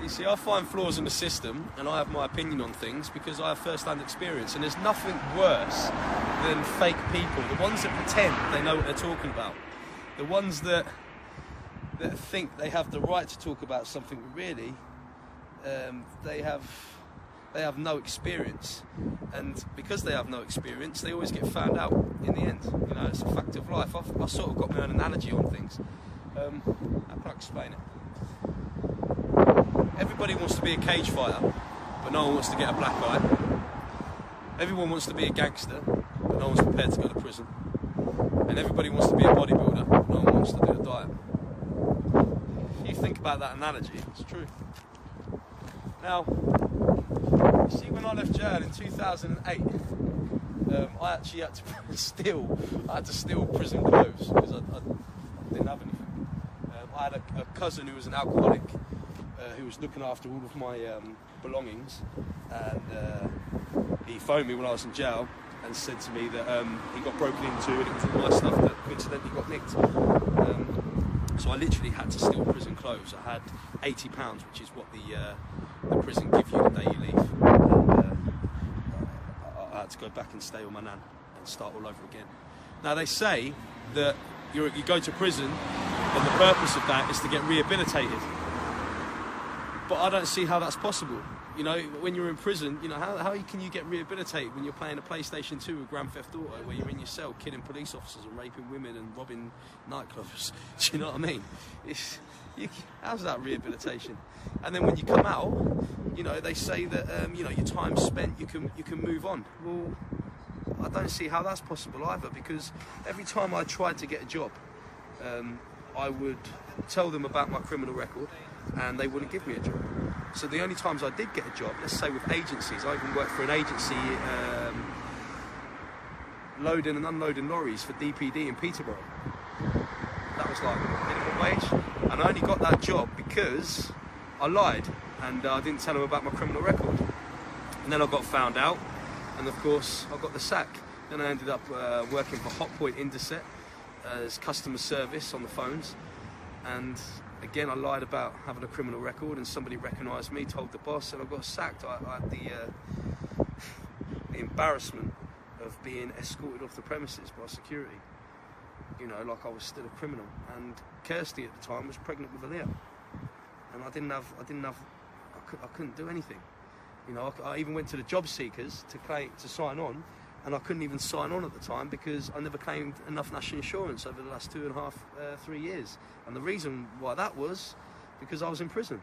You see, I find flaws in the system, and I have my opinion on things because I have first-hand experience, and there's nothing worse than fake people, the ones that pretend they know what they're talking about, the ones that think they have the right to talk about something, but really they have no experience, and because they have no experience, they always get found out in the end. You know, it's a fact of life. I've sort of got my own analogy on things. How can I explain it? Everybody wants to be a cage fighter, but no one wants to get a black eye. Everyone wants to be a gangster, but no one's prepared to go to prison. And everybody wants to be a bodybuilder, but no one wants to do a diet. If you think about that analogy, it's true. Now, you see, when I left jail in 2008, I actually had to steal prison clothes because I didn't have anything. I had a cousin who was an alcoholic who was looking after all of my belongings, and he phoned me when I was in jail and said to me that he got broken into and it was all my stuff that coincidentally got nicked. So I literally had to steal prison clothes. I had £80, which is what the prison give you the day you leave. And, I had to go back and stay with my nan and start all over again. Now they say that you go to prison and the purpose of that is to get rehabilitated. But I don't see how that's possible. You know, when you're in prison, you know, how can you get rehabilitated when you're playing a PlayStation 2 with Grand Theft Auto, where you're in your cell killing police officers and raping women and robbing nightclubs? Do you know what I mean? How's that rehabilitation? And then when you come out, you know, they say that you know, your time spent, you can move on. Well, I don't see how that's possible either, because every time I tried to get a job, I would tell them about my criminal record, and they wouldn't give me a job. So the only times I did get a job, let's say with agencies, I even worked for an agency loading and unloading lorries for DPD in Peterborough. That was like minimum wage, and I only got that job because I lied and I didn't tell them about my criminal record. And then I got found out, and of course I got the sack. Then I ended up working for Hotpoint Interset as customer service on the phones, and again I lied about having a criminal record, and somebody recognised me, told the boss, and I got sacked. I had the embarrassment of being escorted off the premises by security, you know, like I was still a criminal. And Kirsty at the time was pregnant with Aaliyah, and I couldn't do anything. You know, I even went to the job seekers to sign on, and I couldn't even sign on at the time because I never claimed enough national insurance over the last 2.5, 3 years. And the reason why that was because I was in prison.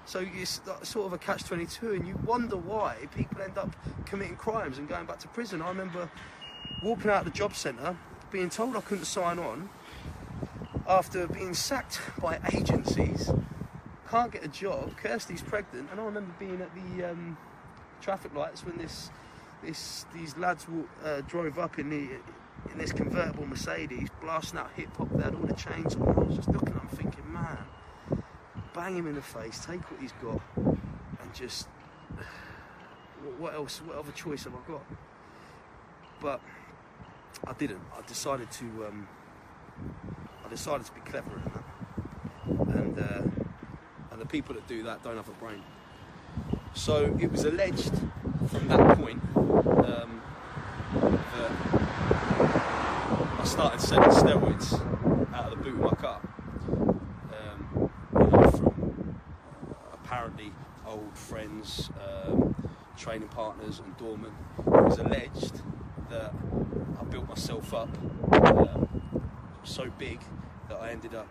So it's sort of a catch-22, and you wonder why people end up committing crimes and going back to prison. I remember walking out of the job centre, being told I couldn't sign on after being sacked by agencies, can't get a job, Kirsty's pregnant, and I remember being at the traffic lights when these lads drove up in this convertible Mercedes, blasting out hip-hop. They had all the chains on. I was just looking at them thinking, man, bang him in the face, take what he's got, and just, what else, what other choice have I got? But I didn't. I decided to be cleverer than that. And the people that do that don't have a brain. So it was alleged from that point that I started selling steroids out of the boot of my car. You know, from apparently old friends, training partners and doormen. It was alleged that I built myself up so big that I ended up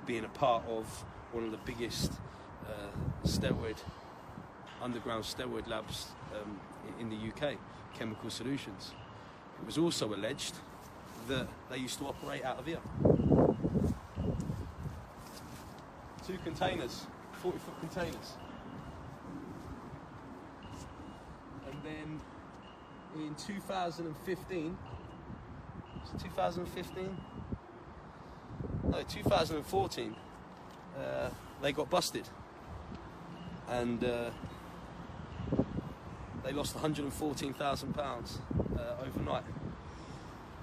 being a part of one of the biggest underground steroid labs in the UK, Chemical Solutions. It was also alleged that they used to operate out of here. 2 containers, 40-foot containers. And then in 2015, 2014, they got busted, and they lost £114,000 overnight.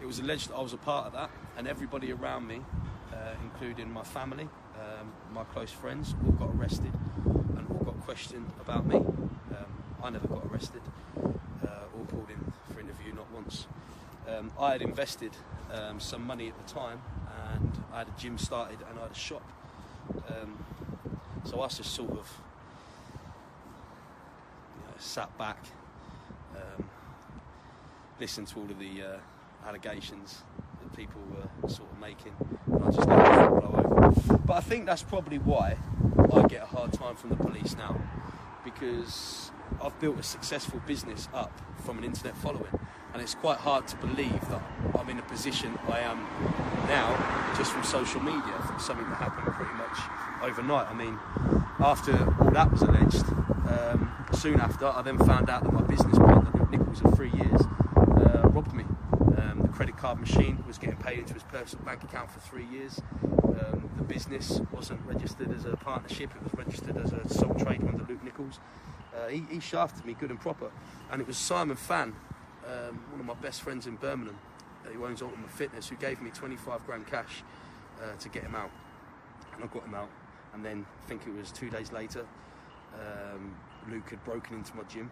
It was alleged that I was a part of that, and everybody around me, including my family, my close friends all got arrested and all got questioned about me. I never got arrested or called in for interview, not once. I had invested some money at the time, and I had a gym started and I had a shop. So I just sort of sat back, listened to all of the allegations that people were sort of making, and I just let it blow over. But I think that's probably why I get a hard time from the police now, because I've built a successful business up from an internet following, and it's quite hard to believe that I'm in a position I am now just from social media, from something that happened pretty much overnight. I mean, after all that was alleged, soon after, I then found out that my business partner, Luke Nichols, of 3 years, robbed me. The credit card machine was getting paid into his personal bank account for 3 years. The business wasn't registered as a partnership, it was registered as a sole trader under Luke Nichols. He shafted me good and proper, and it was Simon Fan, one of my best friends in Birmingham, who owns Ultimate Fitness, who gave me 25 grand cash to get him out. And I got him out, and then I think it was 2 days later, Luke had broken into my gym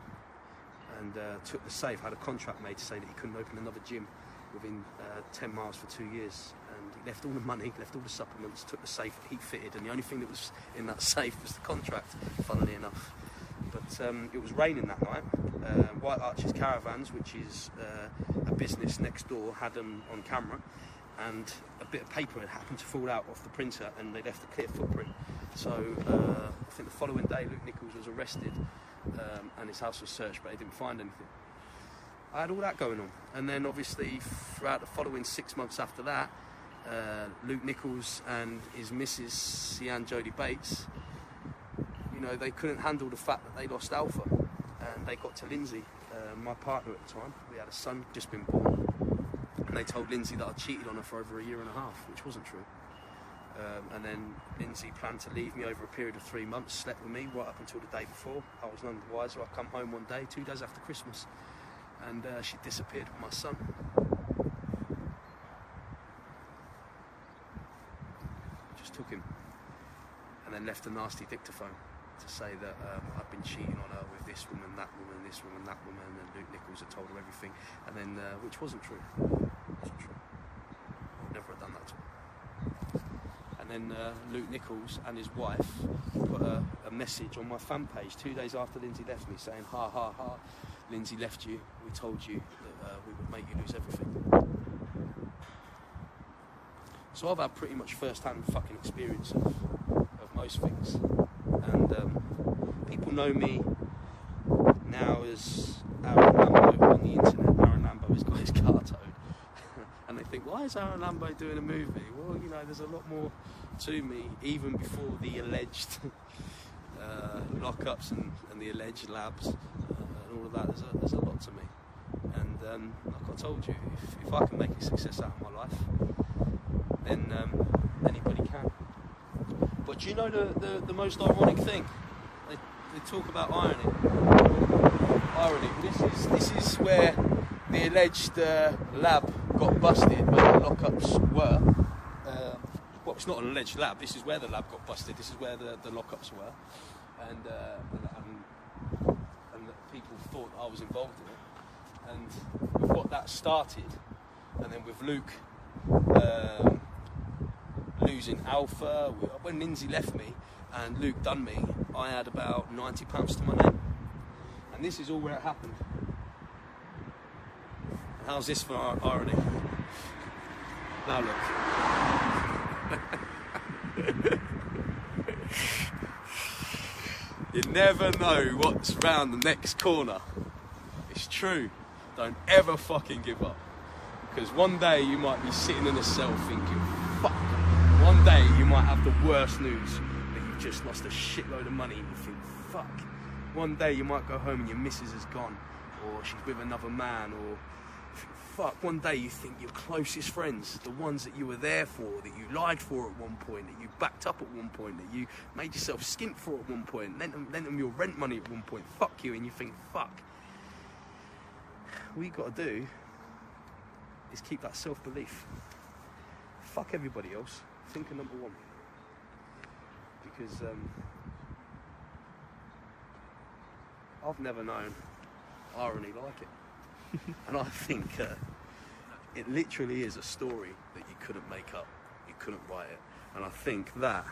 and took the safe. I had a contract made to say that he couldn't open another gym within 10 miles for 2 years, and he left all the money, left all the supplements, took the safe that he fitted, and the only thing that was in that safe was the contract, funnily enough. But it was raining that night. White Arches Caravans, which is a business next door, had them on camera, and a bit of paper had happened to fall out off the printer, and they left a clear footprint. So I think the following day Luke Nichols was arrested, and his house was searched, but they didn't find anything. I had all that going on, and then obviously throughout the following 6 months after that, Luke Nichols and his missus, Sian Jodie Bates, they couldn't handle the fact that they lost Alpha, and they got to Lindsay, my partner at the time. We had a son just been born, and they told Lindsay that I cheated on her for over 1.5 years, which wasn't true. And then Lindsay planned to leave me over a period of 3 months, slept with me right up until the day before. I was none the wiser. I come home one day, 2 days after Christmas, and she disappeared with my son. Just took him, and then left a nasty dictaphone to say that I'd been cheating on her with this woman, that woman, this woman, that woman, and Luke Nichols had told her everything, and then which wasn't true. Wasn't true. Never had done that to her. And then Luke Nichols and his wife put a message on my fan page 2 days after Lindsay left me, saying, "Ha ha ha, Lindsay left you. We told you that we would make you lose everything." So I've had pretty much first-hand fucking experience of most things. And people know me now as Aarron Lambo on the internet. Aarron Lambo has got his car towed. And they think, why is Aarron Lambo doing a movie? Well, there's a lot more to me, even before the alleged lockups and the alleged labs and all of that. There's a lot to me. And like I told you, if I can make a success out of my life, then anybody can. But do you know the most ironic thing? They talk about irony. This is where the alleged lab got busted, where the lockups were. Well, it's not an alleged lab. This is where the lab got busted. This is where the lockups were, and people thought I was involved in it. And we've got that started, and then with Luke losing Alpha, when Lindsay left me and Luke done me, I had about £90 to my name, and this is all where it happened. And how's this for irony? Now look. You never know what's round the next corner. It's true. Don't ever fucking give up, because one day you might be sitting in a cell thinking, fuck. One day you might have the worst news, that you've just lost a shitload of money and you think, fuck. One day you might go home and your missus is gone, or she's with another man, or fuck. One day you think your closest friends, the ones that you were there for, that you lied for at one point, that you backed up at one point, that you made yourself skimp for at one point, lent them your rent money at one point, fuck you, and you think, fuck. All you got to do is keep that self-belief. Fuck everybody else. Think of number one. because I've never known irony like it. And I think it literally is a story that you couldn't make up, you couldn't write it. And I think that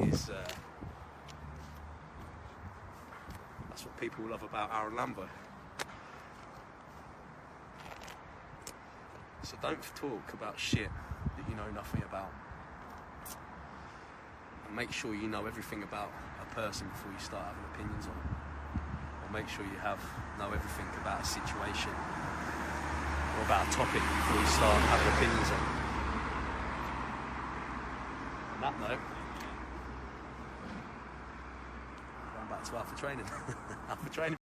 is that's what people love about Aaron Lambo. So don't talk about shit that you know nothing about. And make sure you know everything about a person before you start having opinions on it. Or make sure you know everything about a situation or about a topic before you start having opinions on it. On that note, going back to after training. After training.